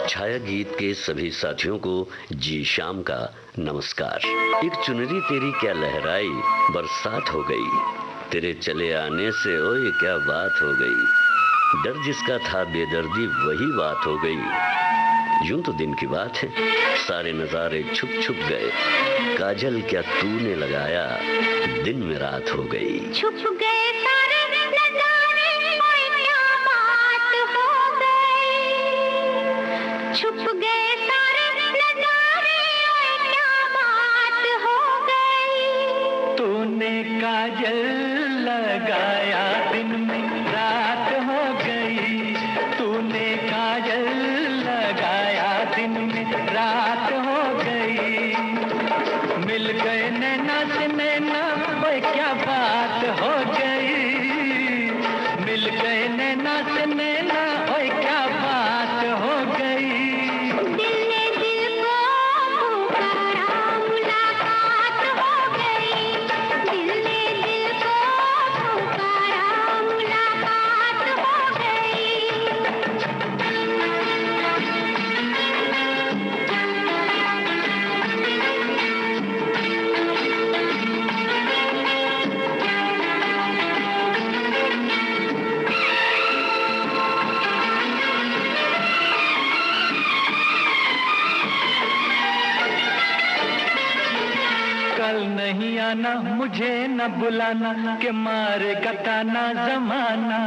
छाया गीत के सभी साथियों को जी शाम का नमस्कार। एक चुनरी तेरी क्या लहराई, बरसात हो गई, तेरे चले आने से ओए क्या बात हो गई। डर जिसका था बेदर्दी वही बात हो गई। यूं तो दिन की बात है, सारे नजारे छुप छुप गए। काजल क्या तूने लगाया, दिन में रात हो गई। छुप गए सारे नजारे, ओए क्या बात हो गई। छुप गए सारे नजारे, ओए क्या बात हो गई। तूने काजल लगाया, दिन में रात हो गई। तूने काजल लगाया, दिन में रात हो गई। मिल गए नैना से नैना, ओए क्या बात हो गई। मिल गए नैना से नैना, ओए क्या बात हो गई। दिल ने दिल को पुकारा, मुलाकात हो गई। दिल ने दिल को पुकारा, मुलाकात हो गई। कल नहीं आना, मुझे न बुलाना, के मारे गताना जमाना।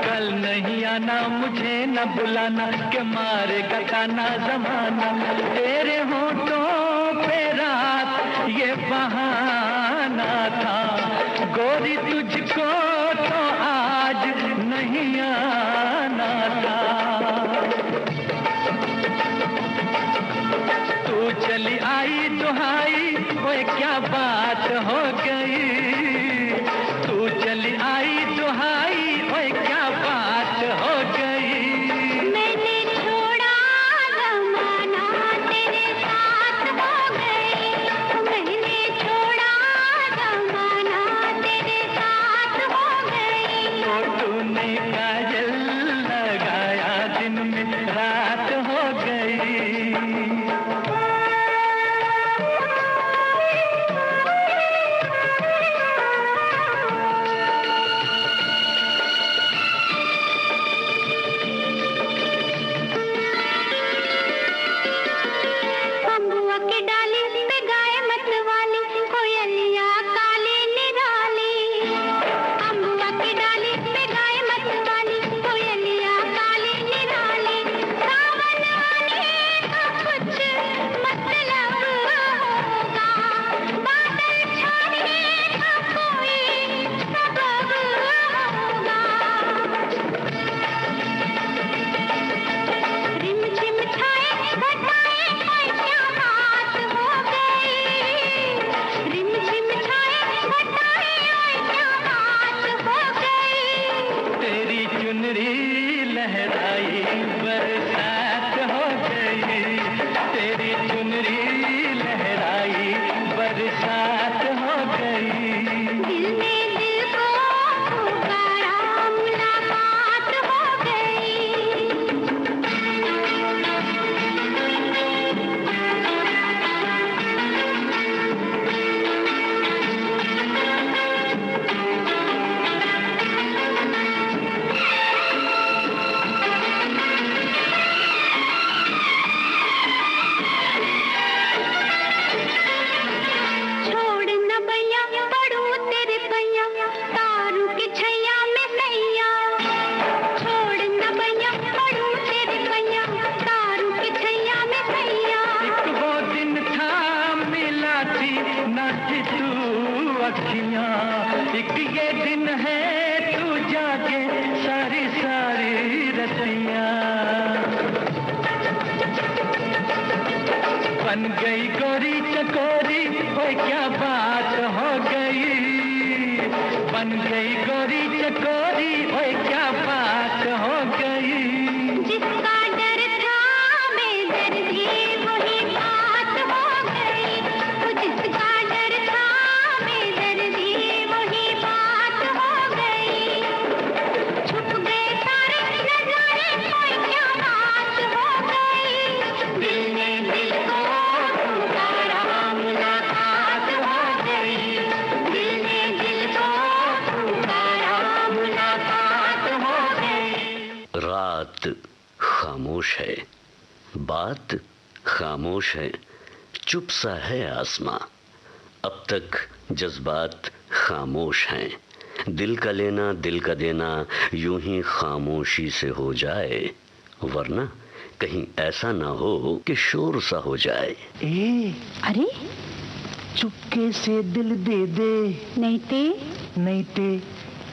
कल नहीं आना, मुझे न बुलाना, के मारे गताना जमाना। तेरे होठों पे रात ये बहाना था, गोरी तुझको तो आज नहीं आना था। तू चली आई दुहाई, ओए क्या बात हो गई। तू चली आई दुहाई, ओए क्या बात हो गई। मैंने छोड़ा ज़माना, तेरे साथ हो गई। मैंने छोड़ा ज़माना, तेरे साथ हो गई। तो तूने काजल लगाया, दिन में रात हो गई। बम्बुआ की डाली पे गाय मतवाली, कोयलिया काली निराली। बम्बुआ की डाली पे गाय मतवाली, कोयलिया काली निराली। सावन आने का कुछ मतलब होगा, बादल छाने का कोई सबब होगा। रिम झिम छाए घटाए, ओए क्या बात हो गई। रिम झिम छाए घटाए, ओए क्या बात हो गई। तेरी चुनरी लहराई, बरसात हो गई। तेरी चुनरी लहराई, बरसात हो गई। दिल ने दिल को पुकारा, मुलाकात हो गई। छोड़ न भैया, पड़ू तेरे पैया, तारू के छैया में सैया। छोड़ न भैया, पड़ू तेरे पैया, तारू के छैया में सैया। एक वो दिन था मिला थी न थी तू अखियां। एक ये दिन है तू जागे सारी सारी रतियां। बन गई गोरी चकोरी, ओए क्या बात हो गई। बन गई गोरी चकोरी, ओए क्या बात हो गई। जिसका डर था बेदर्दी, वही बात हो गई। वो जिसका डर था बेदर्दी, वही बात हो गई। छुप गए सारे नजारे, ओए क्या बात हो गई। खामोश है, बात खामोश है, चुप सा है आसमां। अब तक जज्बात खामोश हैं, दिल का लेना दिल का देना यूं ही खामोशी से हो जाए, वरना कहीं ऐसा ना हो कि शोर सा हो जाए। अरे चुपके से दिल दे दे, नहीं ते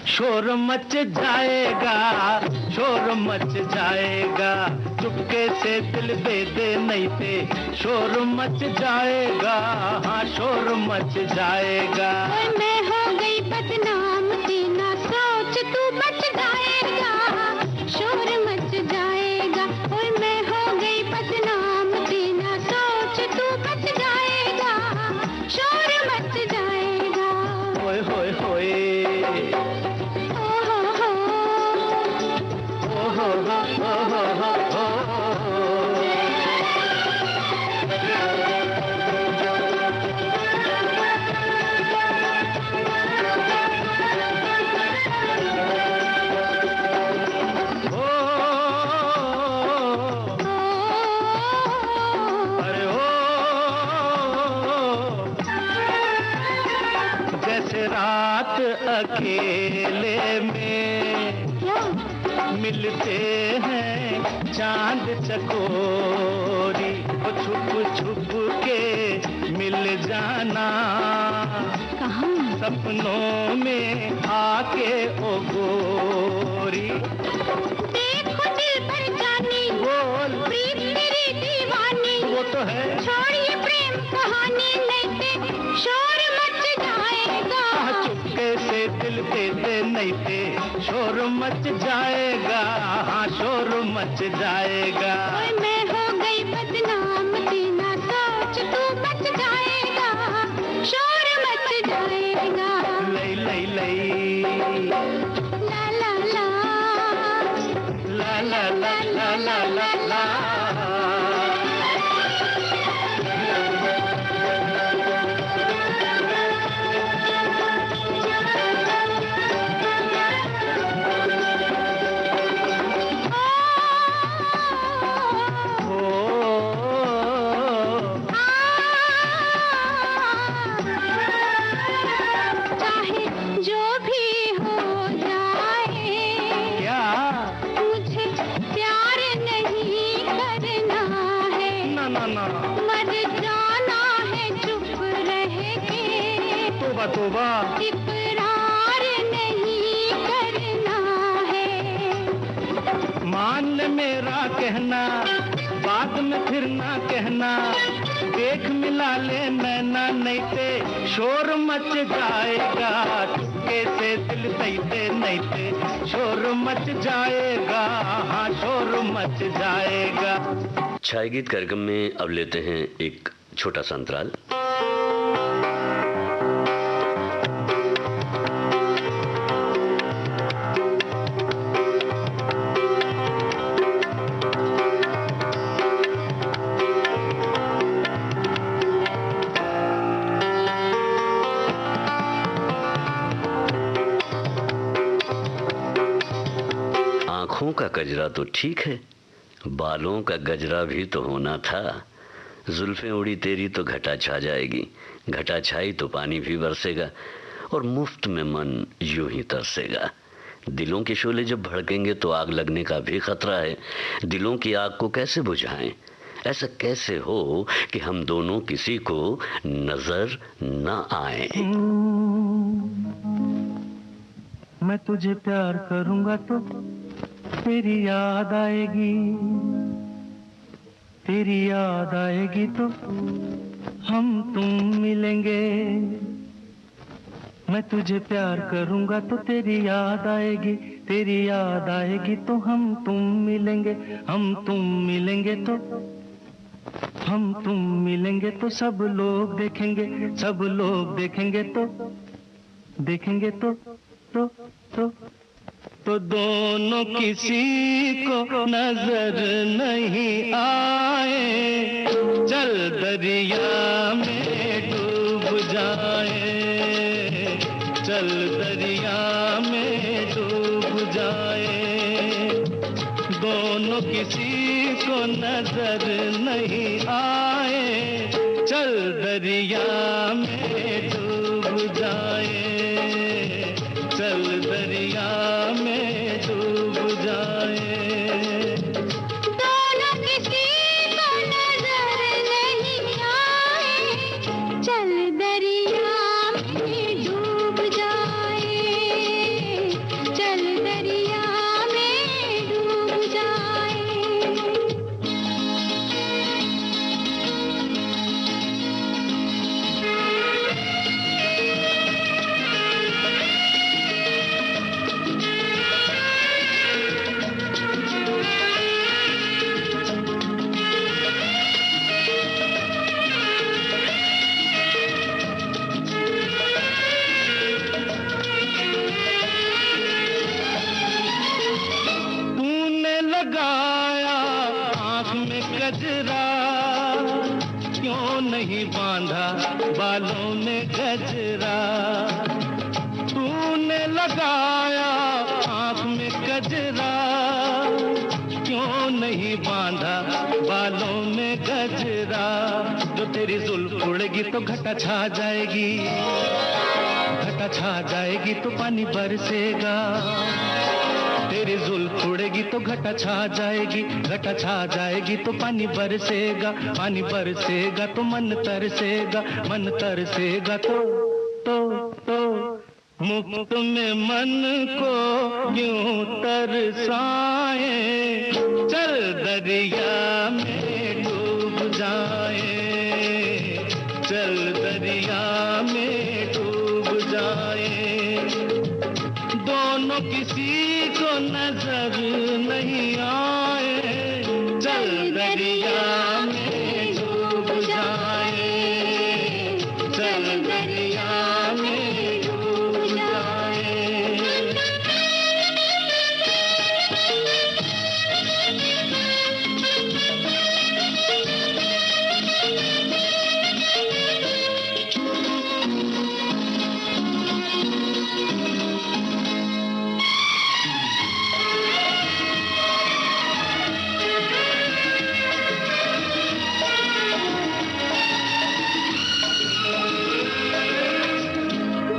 शोर मच जाएगा, शोर मच जाएगा। चुपके से दिल दे दे, नहीं ते शोर मच जाएगा, हाँ शोर मच जाएगा। मैं हो गई बदनाम, तेना सोच तू बच जाएगा, शोर मच जाएगा। ओए मैं हो गई बदनाम, तेना सोच तू बच जाएगा, शोर मच जाएगा। होए होए होए, रात अकेले में मिलते हैं चांद चकोरी, वो छुप छुप के मिल जाना कहाँ? सपनों में आके ओ गोरी। देखो दिल पर जानी, बोल प्रीत मेरी दीवानी, वो तो है। छोड़िए प्रेम कहानी, नहीं ते शोर मच जाएगा। चुपके से दिल दे दे, नहीं ते शोर मच जाएगा, हाँ शोर मच जाएगा। मैं हो गई बदनाम, तेना सोच तू बच जाएगा, शोर मच जाएगा। लई लई लई ला ला ला ला ला ला ला ला ला ला। तोबा इकरार नहीं करना है। मान ले मेरा कहना, बाद में फिर ना कहना, देख मिला ले नैना, नहीं ते शोर मच जाएगा। चुपके से दिल दे, नहीं ते शोर मच जाएगा, हाँ शोर मच जाएगा। छाया गीत कार्यक्रम में अब लेते हैं एक छोटा सा अंतराल। आंखों का गजरा तो ठीक है, बालों का गजरा भी तो होना था। जुल्फें उड़ी तेरी तो घटा छा जाएगी, घटा छाई तो पानी भी बरसेगा, और मुफ्त में मन यूं ही तरसेगा। दिलों के शोले जब भड़केंगे तो आग लगने का भी खतरा है। दिलों की आग को कैसे बुझाएं? ऐसा कैसे हो कि हम दोनों किसी को नजर न आए। मैं तुझे प्यार करूंगा तो तेरी याद आएगी, तेरी याद आएगी तो हम तुम मिलेंगे। मैं तुझे प्यार करूंगा तो तेरी याद आएगी, तेरी याद आएगी तो हम तुम मिलेंगे। हम तुम मिलेंगे तो, हम तुम मिलेंगे तो सब लोग देखेंगे, सब लोग देखेंगे तो, देखेंगे तो दोनों किसी को नजर नहीं आए। चल दरिया में डूब जाए, चल दरिया में डूब जाए। दोनों किसी को नजर नहीं आए, चल दरिया में डूब जाए, चल दरिया में डूब जाए। दोनों किसी को नजर नहीं आए, चल दरिया में डूब जाए, चल दरिया में डूब जाए। तूने लगाया आँख में गजरा, क्यों नहीं बांधा बालों में गजरा। तूने लगाया आँख में गजरा, क्यों नहीं बांधा बालों में गजरा। जो तेरी जुल्फ उड़ेगी तो घटा छा जाएगी, घटा छा जाएगी तो पानी बरसेगा। तेरी जुल्फ उड़ेगी तो घटा छा जाएगी, घटा छा जाएगी तो पानी बरसेगा, पानी बरसेगा तो मन तरसेगा, मन तरसेगा तो मुफ्त में मन को क्यों तरसाए, चल दरिया में डूब जाए, चल दरिया में डूब जाए। दोनों किसी को नजर नहीं आए, चल दरिया में डूब जाए, चल दरिया में डूब जाए।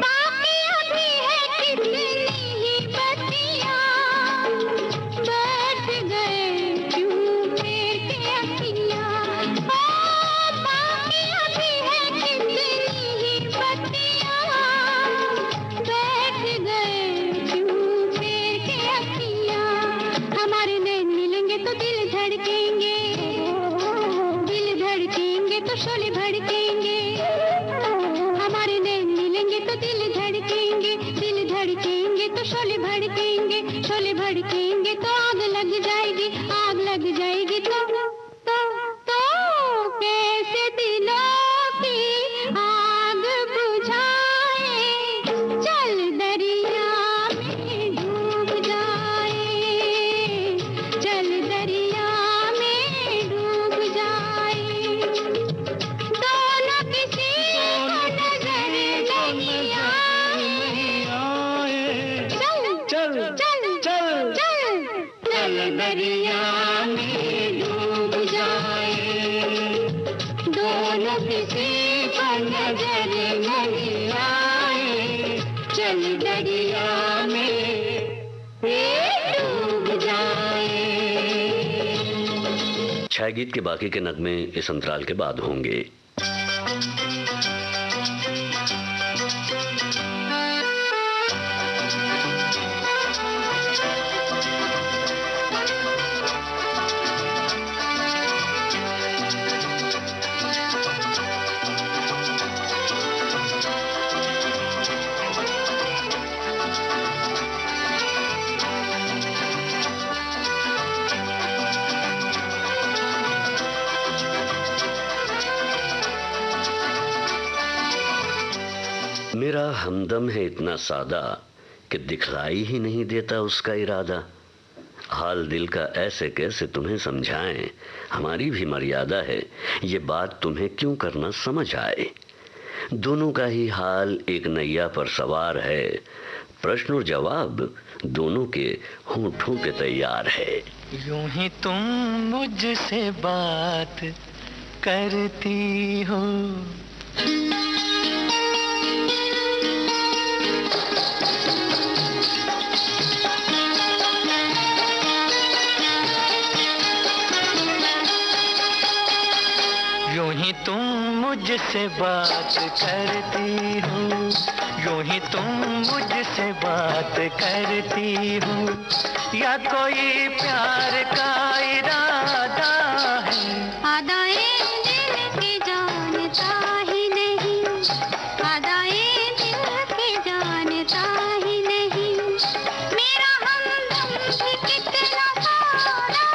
बाकी अभी है कितनी ही बत्तियाँ, बैठ गए क्यों पेड़ के अखियाँ। ओ बाकी अभी है कितनी ही बत्तियाँ, बैठ गए क्यों पेड़ के अखियाँ। हमारे नैन मिलेंगे तो दिल धड़केंगे, दिल धड़केंगे तो शोले भड़केंगे। हमारे नैन मिलेंगे तो दिल धड़केंगे, दिल धड़केंगे तो शोले भड़केंगे, शोले भड़केंगे तो आग लग जाएगी, आग लग जाएगी तो कैसे दिलों की आग बुझाए, चल दरिया में डूब जाए, चल दरिया में डूब जाए। दोनों किसी को नजर नहीं आए, चल चल चल चल चल चल दरिया में डूब जाए। दोनों किसी को नजर नहीं आए, चल दरिया में डूब जाए। छाया गीत के बाकी के नगमे इस अंतराल के बाद होंगे। मेरा हमदम है इतना सादा कि दिखलाई ही नहीं देता उसका इरादा। हाल दिल का ऐसे कैसे तुम्हें समझाएं, हमारी भी मर्यादा है, ये बात तुम्हें क्यों करना समझ आए। दोनों का ही हाल एक नैया पर सवार है, प्रश्न और जवाब दोनों के होठों पे तैयार है। यूं ही तुम मुझसे बात करती हो, यूं ही तुम मुझसे बात करती हो, यूं ही तुम मुझसे बात करती हो, या कोई प्यार का इरादा है? आदाए दिल की जानता ही नहीं, आदाए दिल की जानता ही नहीं, मेरा हमदम भी कितना सारा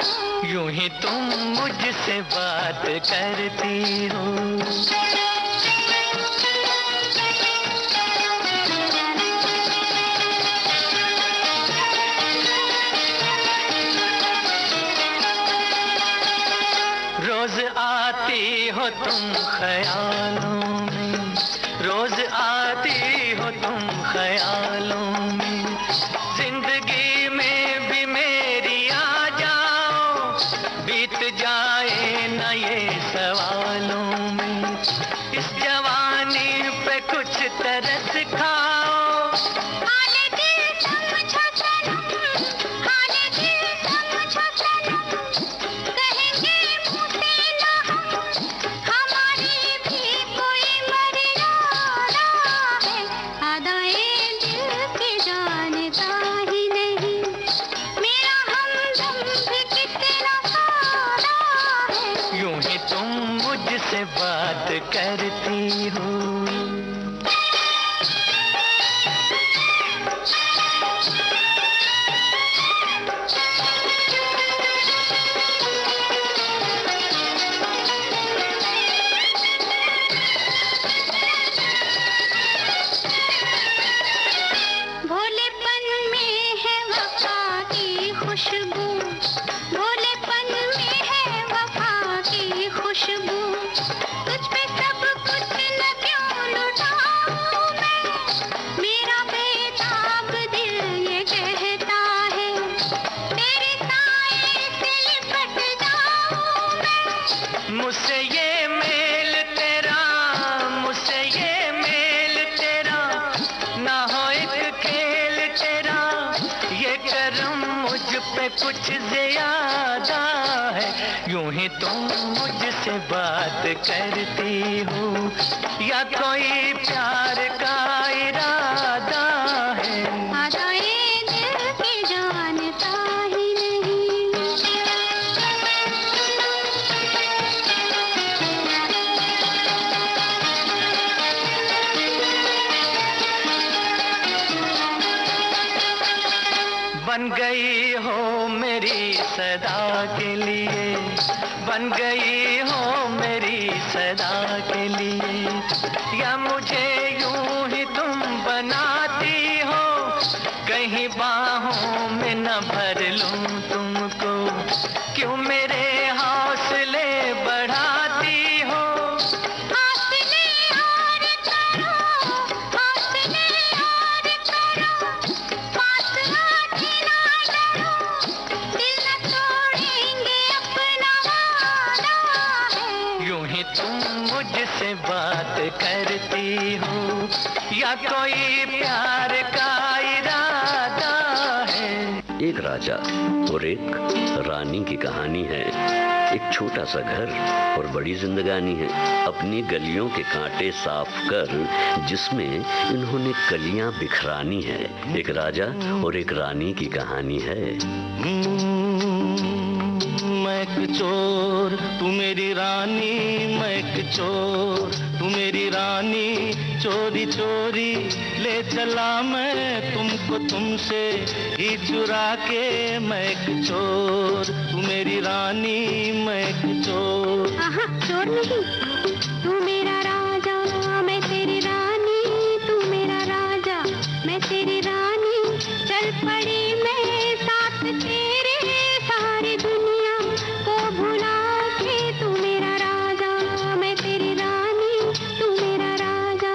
है। यूं ही तुम मुझसे बात करती हो। रोज आती हो तुम ख्यालों में, रोज आती हो तुम ख्यालों में, जिंदगी में भी मेरी आ जाओ, बीत जाए न ये सवालों में, इस जवानी पे कुछ तरस खाओ। हाले दिल समझो सनम, हाले दिल समझो सनम, कहेंगे मुँह से ना हम, हमारी भी कोई मर्यादा है। आदाए दिल की जानता ही नहीं, मेरा हमदम भी कितना सारा है। यूं ही तुम मुझसे बात करती हो। भोलेपन में है वफा की खुशबू, भोलेपन में है वफा की खुशबू, तुझ पे सब कुछ न क्यों लुटाऊं मैं, मेरा बेताब दिल ये कहता है, तेरे साए से लिपट जाऊं मैं। मुझसे ये मेल तेरा, मुझसे ये मेल तेरा, ना हो एक खेल तेरा, ये करम मुझ पे कुछ ज्यादा है। यूं ही तुम मुझसे बात करती हो, या कोई प्यार का इरादा है? आदाए दिल की जानता ही नहीं। बन गई हो मेरी सदा के लिए, बन गई हो मेरी सदा के लिए, या मुझे यूं ही तुम बनाती हो, कहीं बाहों में न भर लूं तुमको, क्यों मेरे हौसले बढ़ाती हो? हौसले और करो, हौसले और करो, पास आके ना डरो, दिल न तोड़ेंगे अपना वादा है। यूं ही तुम मुझसे बात करती हो, या कोई प्यार का इरादा है? एक राजा और एक रानी की कहानी है। एक छोटा सा घर और बड़ी जिंदगानी है। अपनी गलियों के कांटे साफ कर जिसमें इन्होंने कलियां बिखरानी है। एक राजा और एक रानी की कहानी है। मैं एक चोर तू मेरी रानी, मैं एक चोर तू मेरी रानी, चोरी चोरी ले चला मैं तुमको तुमसे ही चुरा के। मैं एक चोर तू मेरी रानी, मैं एक चोर। आहा, चोर नहीं, तू मेरा राजा मैं तेरी रानी, तू मेरा राजा मैं तेरी रानी, चल पड़ी मैं साथ तेरे, सारी दुनिया को भुला के। तू मेरा राजा मैं तेरी रानी, तू मेरा राजा।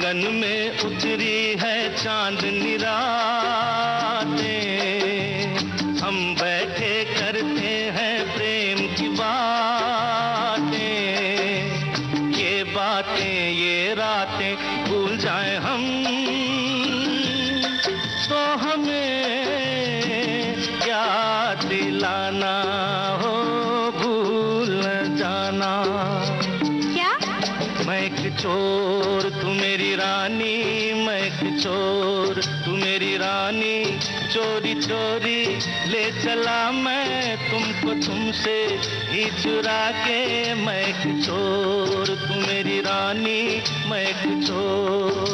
गगन में उतरी है चांदनी रातें, हम बैठे करते हैं प्रेम की बातें। ये बातें ये रातें भूल जाए हम तो हमें याद दिलाना हो, भूल न जाना। क्या? मैं एक चोर तू मेरी रानी, मैं एक चोर तू मेरी रानी, चोरी चोरी ले चला मैं तुमको तुमसे ही चुरा के। मैं एक चोर तू मेरी रानी, मैं एक चोर।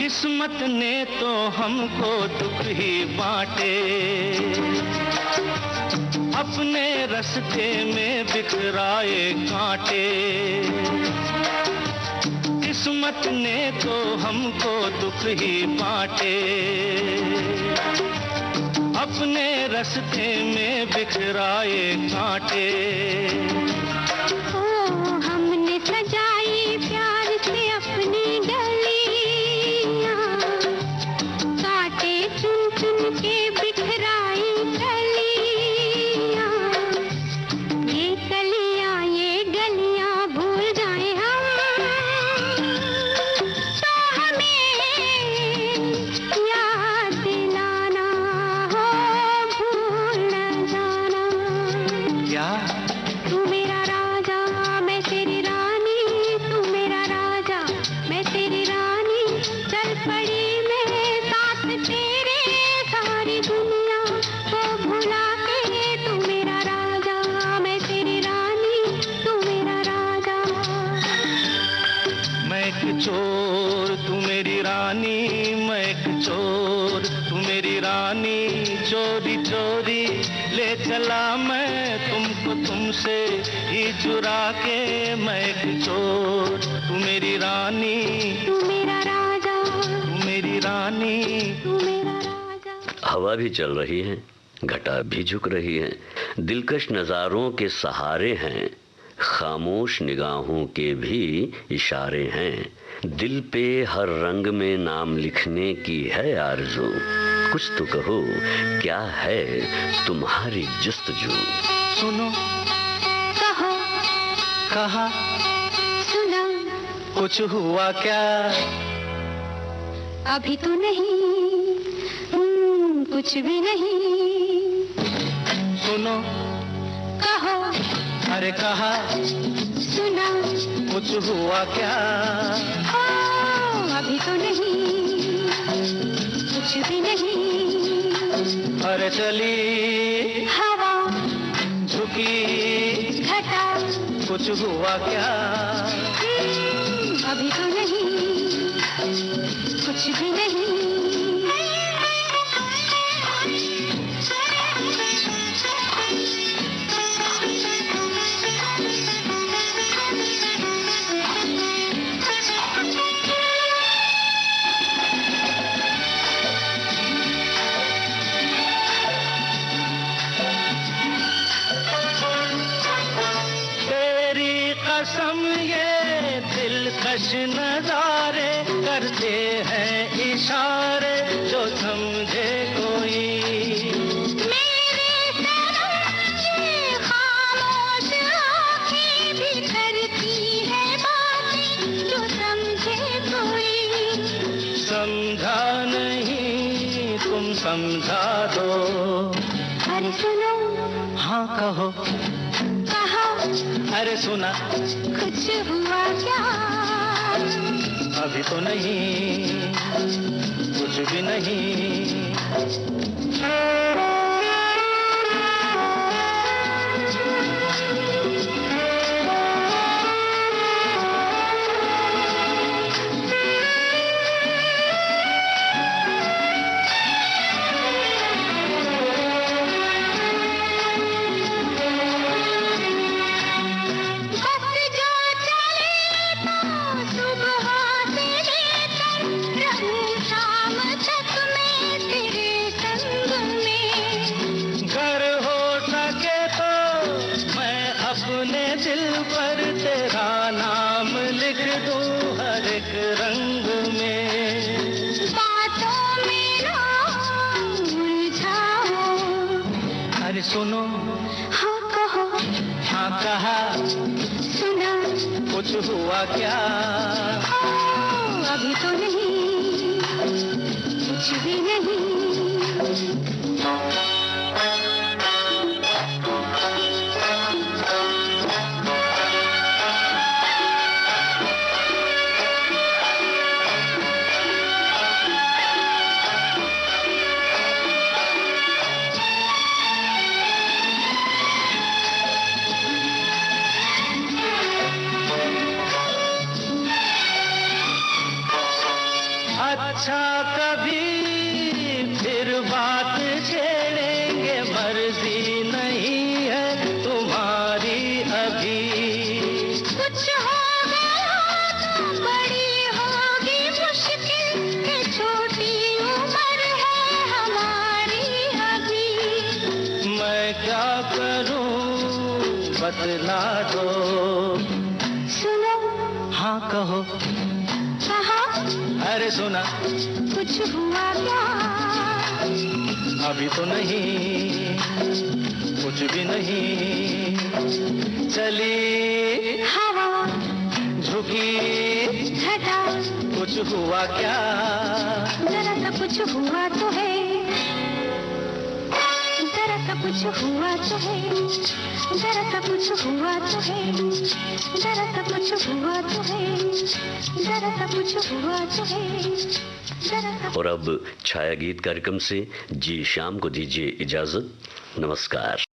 किस्मत ने तो हमको दुख ही बांटे, अपने रास्ते में बिखराए कांटे। किस्मत ने तो हमको दुख ही बांटे, अपने रास्ते में बिखराए कांटे। हमने सजाई प्यार से अपनी के बिखराई कलियां, ये कलियां ये गलियां भूल जाए हम तो हमें याद दिलाना हो, भूल न जाना। क्या? तू मेरा राजा मैं तेरी रानी, तू मेरा राजा मैं तेरी रानी, चल पड़ी मैं साथ तेरे सारी दुनिया को भुला के। तू मेरा राजा मैं तेरी रानी, तू मेरा राजा। मैं एक चोर तू मेरी रानी, मैं एक चोर तू मेरी रानी, चोरी चोरी ले चला मैं तुमको तुमसे ही चुरा के। मैं एक चोर तू मेरी रानी, तू मेरा राजा, तू मेरी रानी, तू मेरा राजा। हवा भी चल रही है, घटा भी झुक रही है, दिलकश नज़ारों के सहारे हैं, खामोश निगाहों के भी इशारे हैं। दिल पे हर रंग में नाम लिखने की है आरज़ू, कुछ तो कहो क्या है तुम्हारी जुस्तजू। सुनो कहो कहा सुना, कुछ हुआ क्या? अभी तो नहीं, कुछ भी नहीं। सुनो कहो अरे कहा सुना, कुछ हुआ क्या? ओ अभी तो नहीं, कुछ भी नहीं। अरे चली हवा झुकी घटा, कुछ हुआ क्या? अभी तो नहीं, कुछ भी नहीं। कसम ये दिलकश नजारे करते हैं इशारे, जो समझे कोई। मेरे सनम ये खामोश आँखें भी करती है बातें, जो समझे कोई। समझा नहीं तुम समझा दो। अरे सुनो हाँ कहो, कहा अरे सुना कुछ हुआ क्या? अभी तो नहीं, कुछ भी नहीं। हाँ कहा, सुना, कुछ हुआ क्या? अभी तो नहीं, कुछ भी नहीं। अच्छा कभी फिर बात छेड़ेंगे, मर्जी नहीं है तुम्हारी अभी। कुछ हो गया तो बड़ी होगी मुश्किल, कि छोटी उम्र है हमारी अभी। मैं क्या करूं बतला दो। सुनो, हाँ कहो, कहा, अरे सुना, कुछ हुआ क्या? अभी तो नहीं, कुछ भी नहीं। चली हवा, झुकी घटा, कुछ हुआ क्या? जरा सा कुछ हुआ तो है, जरा सा कुछ हुआ तो है, जरा सा कुछ हुआ तो है, जरा सा कुछ हुआ तो है, जरा सा कुछ हुआ तो है, जरा सा। और अब छाया गीत कार्यक्रम से जी श्याम को दीजिए इजाजत। नमस्कार।